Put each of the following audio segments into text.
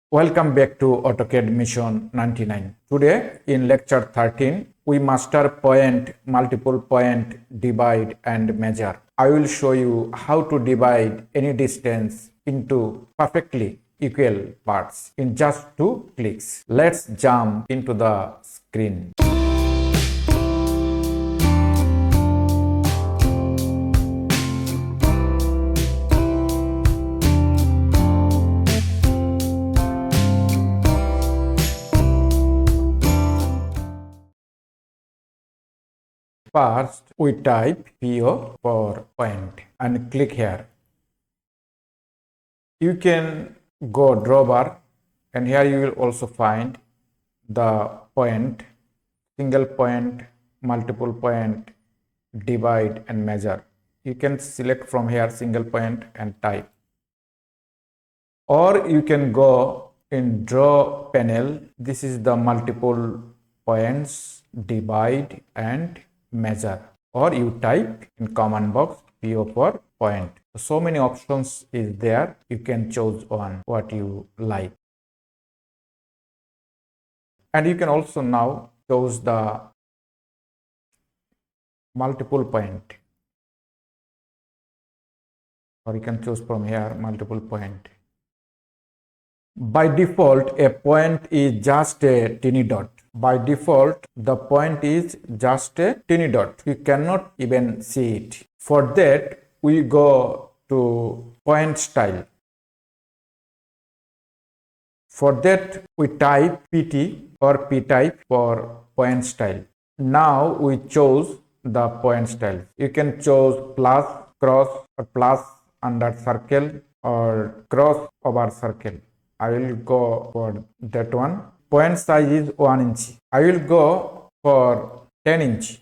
Welcome back to AutoCAD Mission 99. Today in lecture 13, we master point, multiple point, divide and measure. I will show you how to divide any distance into perfectly equal parts in just 2 clicks. Let's jump into the screen. First, we type PO for point and click here. You can go drawbar and here you will also find the point, single point, multiple point, divide and measure. You can select from here single point and type. Or you can go in draw panel. This is the multiple points, divide and measure, or you type in command box PO for point. So many options is there. You can choose one what you like, and you can also now choose the multiple point, or you can choose from here multiple point. By default, a point is just a tiny dot. By default, the point is just a tiny dot. You cannot even see it. For that, we go to point style. For that, we type PT or P-type for point style. Now we choose the point style. You can choose plus, cross, or plus under circle, or cross over circle. I will go for that one. Point size is 1 inch. I will go for 10 inch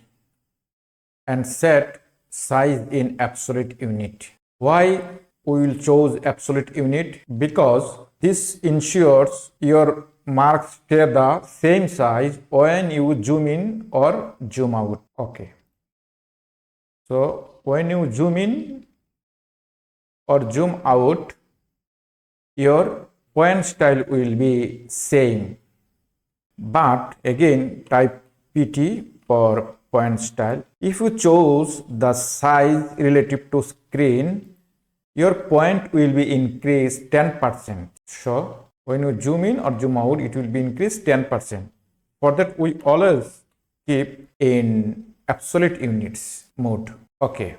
and set size in absolute unit. Why we will choose absolute unit? Because this ensures your marks stay the same size when you zoom in or zoom out. Okay. So when you zoom in or zoom out, your point style will be same. But again, type PT for point style. If you choose the size relative to screen, your point will be increased 10%. So when you zoom in or zoom out, it will be increased 10%. For that, we always keep in absolute units mode. Okay.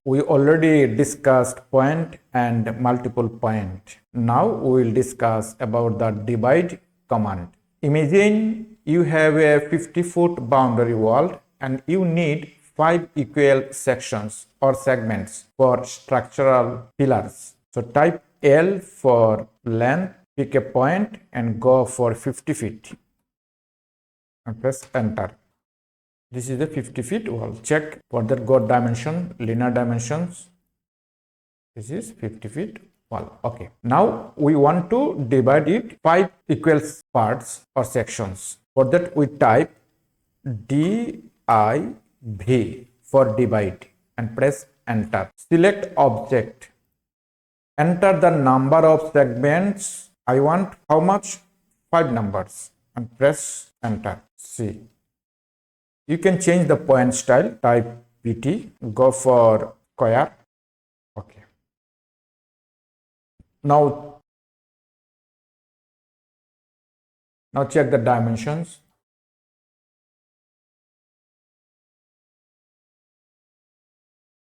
We already discussed point and multiple point. Now we will discuss about the divide command. Imagine you have a 50-foot boundary wall and you need 5 equal sections or segments for structural pillars. So type L for length, pick a point and go for 50 feet and press enter. This is the 50 feet wall. Check for that, go dimension, linear dimensions. This is 50 feet wall. Okay. Now we want to divide it 5 equal parts or sections. For that we type DIV for divide and press enter. Select object. Enter the number of segments. I want how much? 5 numbers and press enter. See. You can change the point style, type PT, go for square. Okay. Now check the dimensions.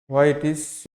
Why it is?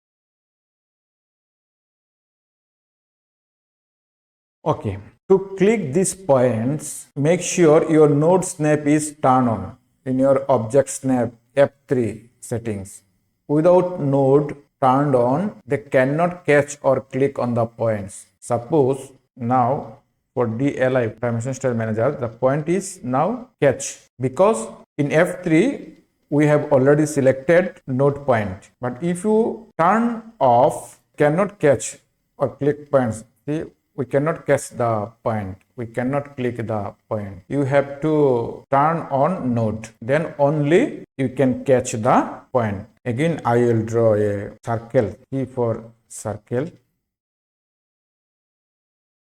Okay. To click these points, make sure your node snap is turned on in your object snap F3 settings. Without node turned on, they cannot catch or click on the points. Suppose now for DLI dimension style manager, the point is now catch, because in F3 we have already selected node point. But if you turn off, cannot catch or click points. See, we cannot catch the point, we cannot click the point. You have to turn on node, then only you can catch the point. Again, I will draw a circle, T for circle.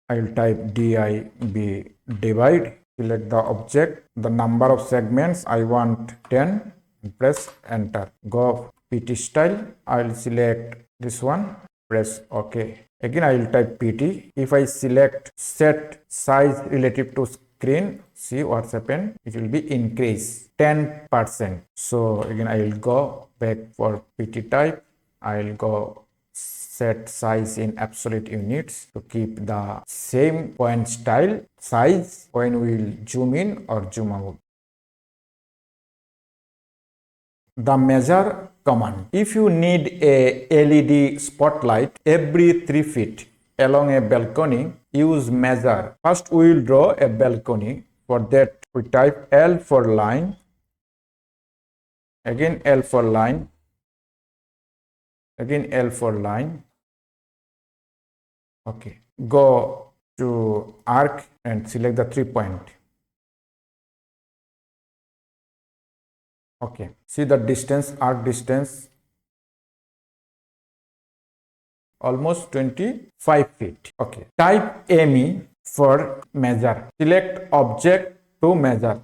I will type DIB, divide, select the object, the number of segments I want 10, and press enter. Go PT style, I will select this one, press OK. Again I will type PT. If I select set size relative to screen, see what's happened, it will be increase 10%. So again I will go back for PT type, I will go set size in absolute units to keep the same point style size when we will zoom in or zoom out. The measure command. If you need a LED spotlight every 3 feet along a balcony, use measure. First we will draw a balcony. For that we type L for line, again L for line, again L for line. Okay, go to arc and select the 3 point. Okay, see the distance, arc distance, almost 25 feet. Okay, type ME for measure. Select object to measure.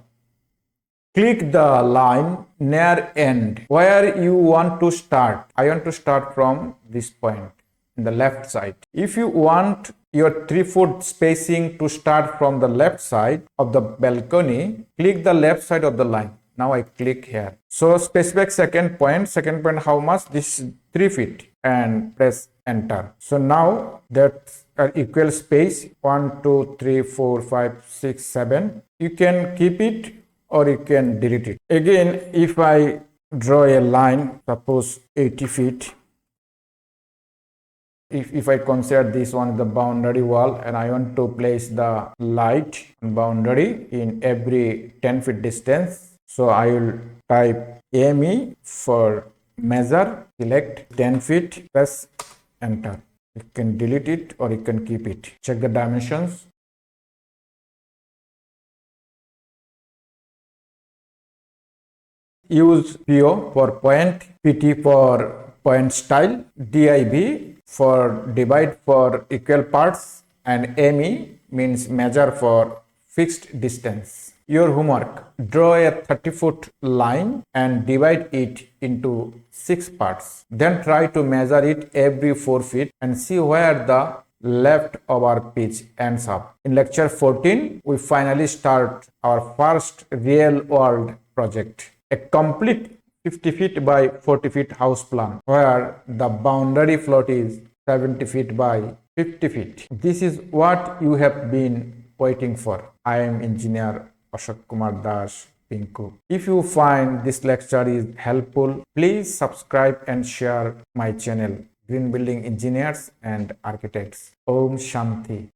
Click the line near end where you want to start. I want to start from this point in the left side. If you want your 3-foot spacing to start from the left side of the balcony, click the left side of the line. Now I click here. So specific second point how much? This is 3 feet and press enter. So now that's an equal space 1, 2, 3, 4, 5, 6, 7. You can keep it or you can delete it. Again, if I draw a line, suppose 80 feet, if I consider this one the boundary wall and I want to place the light boundary in every 10 feet distance, so I will type ME for measure, select 10 feet, press enter. You can delete it or you can keep it. Check the dimensions. Use PO for point, PT for point style, DIB for divide for equal parts, and ME means measure for fixed distance. Your homework: draw a 30-foot line and divide it into 6 parts. Then try to measure it every 4 feet and see where the leftover pitch ends up. In lecture 14, we finally start our first real-world project. A complete 50 feet by 40 feet house plan where the boundary float is 70 feet by 50 feet. This is what you have been waiting for. I am engineer Ashok Kumar Das Pinku. If you find this lecture is helpful, please subscribe and share my channel, Green Building Engineers and Architects. Om Shanti.